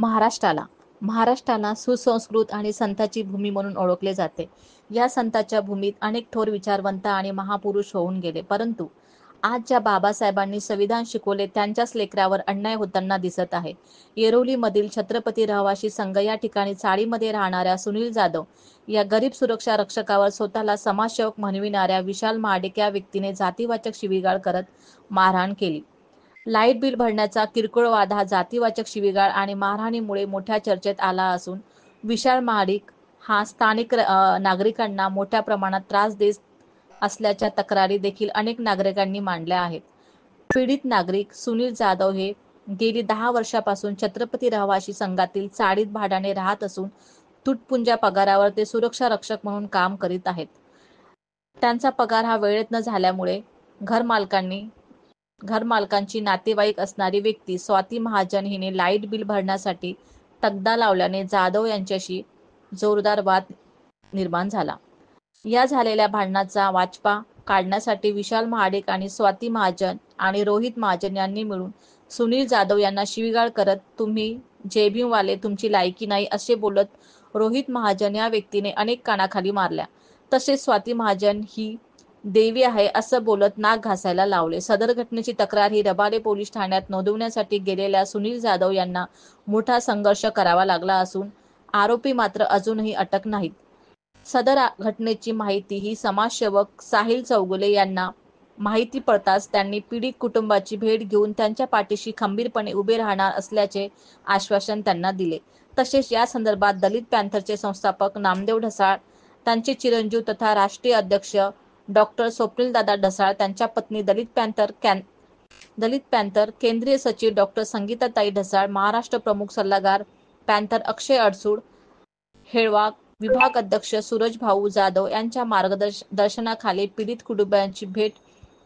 महाराष्ट्राला सुसंस्कृत आणि संतांची भूमी म्हणून ओळखले जाते. या संतांच्या भूमीत अनेक थोर विचारवंत आणि महापुरुष होऊन गेले, परंतु आज ज्या बाबासाहेबांनी संविधान शिकवले त्यांच्याच लेकरावर अन्याय होताना दिसत आहे. येरवलीमधील छत्रपती रहिवासी संघ या ठिकाणी चाळीमध्ये राहणाऱ्या सुनील जाधव या गरीब सुरक्षा रक्षकावर स्वतःला समाजसेवक म्हणविणाऱ्या विशाल महाडिक या व्यक्तीने जातीवाचक शिवीगाळ करत मारहाण केली. लाईट बिल भरण्याचा किरकोळ वाद हा जातीवाचक शिवीगाळ आणि मारहाणीमुळे मोठ्या चर्चेत आला असून विशाल महाडिक हा स्थानिक नागरिकांना मोठ्या प्रमाणात त्रास देत असल्याच्या तक्रारी देखील अनेक नागरिकांनी मांडल्या आहेत. पीडित नागरिक सुनील जाधव हे गेली 10 वर्षापासून छत्रपती रहिवासी संघातील चाळीत भाड्याने राहत असून तुटपुंज्या पगारावर ते सुरक्षा रक्षक म्हणून काम करीत आहेत. त्यांचा पगार हा वेळेत न झाल्यामुळे घरमालकांची नातेवाईक असणारी व्यक्ती स्वाती महाजन हिने लाईट बिल भरण्यासाठी तक्रार लावल्याने जाधव यांच्याशी जोरदार वाद निर्माण झाला. या झालेल्या भांडणाचा वाचपा काढण्यासाठी विशाल महाडिक आणि स्वाती महाजन आणि रोहित महाजन यांनी मिळून सुनील जाधव यांना शिवीगाळ करत तुम्ही जय भीमवाले तुमची लायकी नाही असे बोलत रोहित महाजन या व्यक्तीने अनेक कानाखाली मारल्या. तसेच स्वाती महाजन ही देवी आहे असं बोलत नाक घासायला लावले. सदर घटनेची तक्रार ही रबाले पोलीस ठाण्यात नोंदवण्यासाठी गेलेल्या सुनील जाधव यांना मोठा संघर्ष करावा लागला असून आरोपी मात्र अजूनही अटक नाहीत. सदर घटनेची माहिती ही समाजसेवक साहिल चौगुले यांना माहिती पडताच त्यांनी पीडित कुटुंबाची भेट घेऊन त्यांच्या पाठीशी खंबीरपणे उभे राहणार असल्याचे आश्वासन त्यांना दिले. तसेच या संदर्भात दलित पॅंथरचे संस्थापक नामदेव ढसाळ, त्यांचे चिरंजीव तथा राष्ट्रीय अध्यक्ष डॉक्टर स्वप्नीलदादा ढसाळ, त्यांच्या पत्नी दलित पॅंथर केंद्रीय सचिव डॉक्टर संगीताताई ढसाळ, महाराष्ट्र प्रमुख सल्लागार पॅंथर अक्षय अडसूळ, हेळवा विभाग अध्यक्ष सूरज भाऊ जाधव यांच्या मार्गदर्शनाखाली पीडित कुटुंबियांची भेट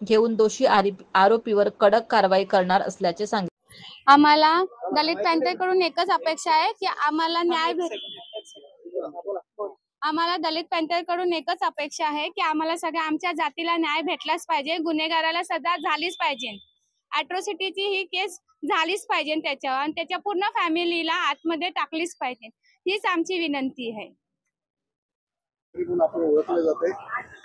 घेऊन दोषी आरोपीवर कडक कारवाई करणार असल्याचे सांगितले. आम्हाला दलित पॅंथरकडून एकच अपेक्षा आहे की आम्हाला दलित पॅंथरकडून एकच अपेक्षा आहे की आम्हाला सगळ्या आमच्या जातीला न्याय भेटलाच पाहिजे. गुन्हेगाराला सजा झालीच पाहिजे. अॅट्रॉसिटीची ही केस झालीच पाहिजे त्याच्यावर आणि त्याच्या पूर्ण फॅमिलीला आतमध्ये टाकलीच पाहिजे. हीच आमची विनंती आहे. आपण ओळखले जाते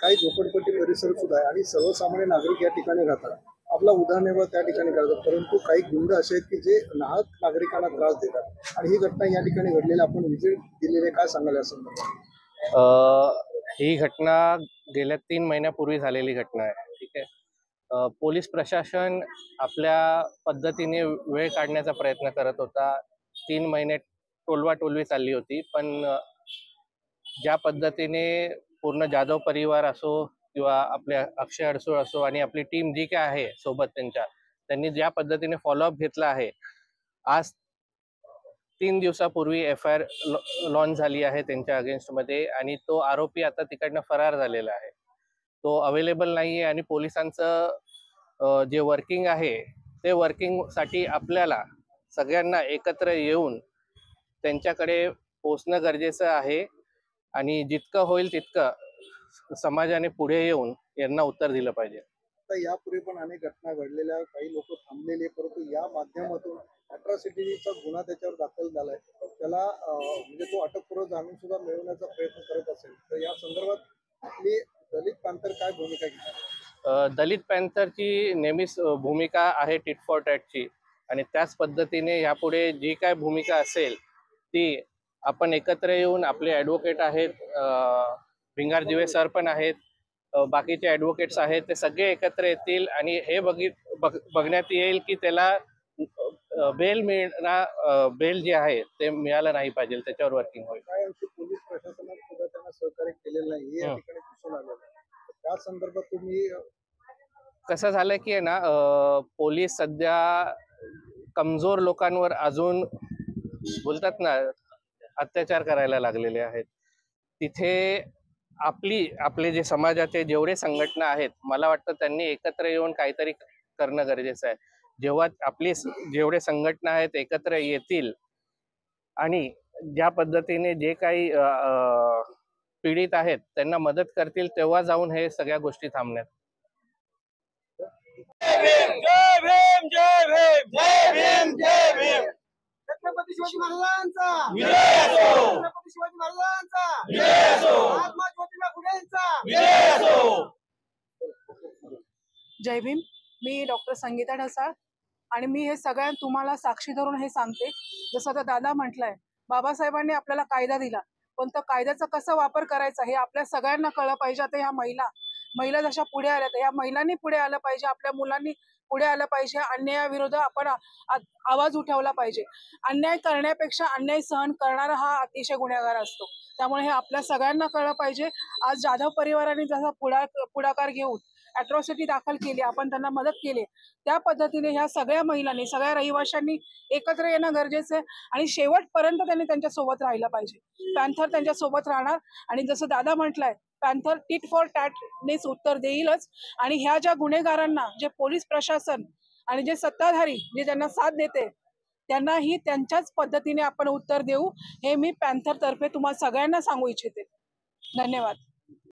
काही झोपडपट्टी परिसर सुद्धा आहे आणि सर्वसामान्य नागरिक या ठिकाणी राहतात. आपला उदरनिर्वाह त्या ठिकाणी करतात, परंतु काही गुंड असे आहेत की जे नाहक नागरिकांना त्रास देतात आणि ही घटना या ठिकाणी घडलेली आपण विजिट दिलेले काय सांगाल या संदर्भात? ही घटना गेल्या 3 महिन्यापूर्वी झालेली घटना आहे. ठीक आहे. पोलीस प्रशासन आपल्या पद्धतीने वेळ काढण्याचा प्रयत्न करत होता. 3 महिने टोलवाटोलवी चालली होती, पण ज्या पद्धतीने पूर्ण जाधव परिवार असो किंवा आपल्या अक्षय अडसूळ असो आणि आपली टीम जी काय आहे सोबत त्यांनी ज्या पद्धतीने फॉलोअप घेतला आहे, आज 3 दिवसापूर्वी FIR लॉन्च झाली आहे त्यांच्या अगेन्स्टमध्ये आणि तो आरोपी आता तिकडनं फरार झालेला आहे. तो अवेलेबल नाही आहे आणि पोलिसांचं जे वर्किंग आहे ते वर्किंगसाठी आपल्याला सगळ्यांना एकत्र येऊन त्यांच्याकडे पोचणं गरजेचं आहे आणि जितकं होईल तितकं समाजाने पुढे येऊन यांना उत्तर दिलं पाहिजे. आता यापूर्वी पण अनेक घटना घडलेल्या, काही लोक थांबलेले, परंतु या माध्यमातून अॅट्रॉसिटीचा गुन्हा त्याच्यावर दाखल झालाय. त्याला म्हणजे तो अटकपूर्व जामीन सुद्धा मिळवण्याचा प्रयत्न करत असेल, तर या संदर्भात आपली दलित पॅंथर काय भूमिका घेणार? दलित पॅंथरची नेहमीच भूमिका आहे टिट फॉर टॅटची आणि त्याच पद्धतीने यापुढे जी काय भूमिका असेल ती आपण एकत्र येऊन, आपले ॲडव्होकेट आहेत, भिंगार दिवे सर पण आहेत, बाकीचे ॲडव्होकेट्स आहेत, ते सगळे एकत्र येतील आणि हे बघण्यात येईल की त्याला बेल जे आहे ते मिळालं नाही पाहिजे, त्याच्यावर वर्किंग होईल. काय पोलीस प्रशासनाने सुद्धा त्यांना सहकार्य केलेलं नाही या ठिकाणी दिसून आलेलं आहे. त्या संदर्भात तुम्ही कसं झालं की आहे ना, पोलीस सध्या कमजोर लोकांवर अजून बोलतात ना अत्याचार करायला लागलेले आहेत. तिथे आपले जे समाजाचे जेवढे संघटना आहेत, मला वाटतं त्यांनी एकत्र येऊन काहीतरी करणं गरजेचं आहे. जेव्हा आपली जेवढे संघटना आहेत एकत्र येतील आणि ज्या पद्धतीने जे काही पीडित आहेत त्यांना मदत करतील, तेव्हा जाऊन हे सगळ्या गोष्टी थांबण्यात. जय भीम जय भीम जय भीम जय भीम. छत्रपती शिवाजी महाराजांचा विजय असो. छत्रपती शिवाजी महाराजांचा विजय असो. महात्मा ज्योतिबा फुलेंचा विजय असो. जय भीम. मी डॉक्टर संगीता ढसाळ आणि मी हे सगळ्या तुम्हाला साक्षी धरून हे सांगते. जसं आता दादा म्हटलंय, बाबासाहेबांनी आपल्याला कायदा दिला, पण तो कायद्याचा कसा वापर करायचा हे आपल्या सगळ्यांना कळलं पाहिजे. आता ह्या महिला जशा पुढे आल्या, तर ह्या महिलांनी पुढे आलं पाहिजे, आपल्या मुलांनी पुढे आलं पाहिजे. अन्यायाविरोध आपण आवाज उठवला पाहिजे. अन्याय करण्यापेक्षा अन्याय सहन करणारा हा अतिशय गुन्हेगार असतो. त्यामुळे हे आपल्या सगळ्यांना कळलं पाहिजे. आज जाधव परिवाराने जसा पुढाकार घेऊन अॅट्रॉसिटी दाखल केली, आपण त्यांना मदत केली, त्या पद्धतीने ह्या सगळ्या महिलांनी, सगळ्या रहिवाशांनी एकत्र येणं गरजेचं आहे आणि शेवटपर्यंत त्यांनी त्यांच्या सोबत राहिलं पाहिजे. पॅन्थर त्यांच्या सोबत राहणार आणि जसं दादा म्हटलंय, पॅन्थर टिट फॉर टॅटनेच उत्तर देईलच. आणि ह्या ज्या गुन्हेगारांना, जे पोलीस प्रशासन आणि जे सत्ताधारी जे त्यांना साथ देते, त्यांनाही त्यांच्याच पद्धतीने आपण उत्तर देऊ, हे मी पॅन्थर तर्फे तुम्हाला सगळ्यांना सांगू इच्छिते. धन्यवाद.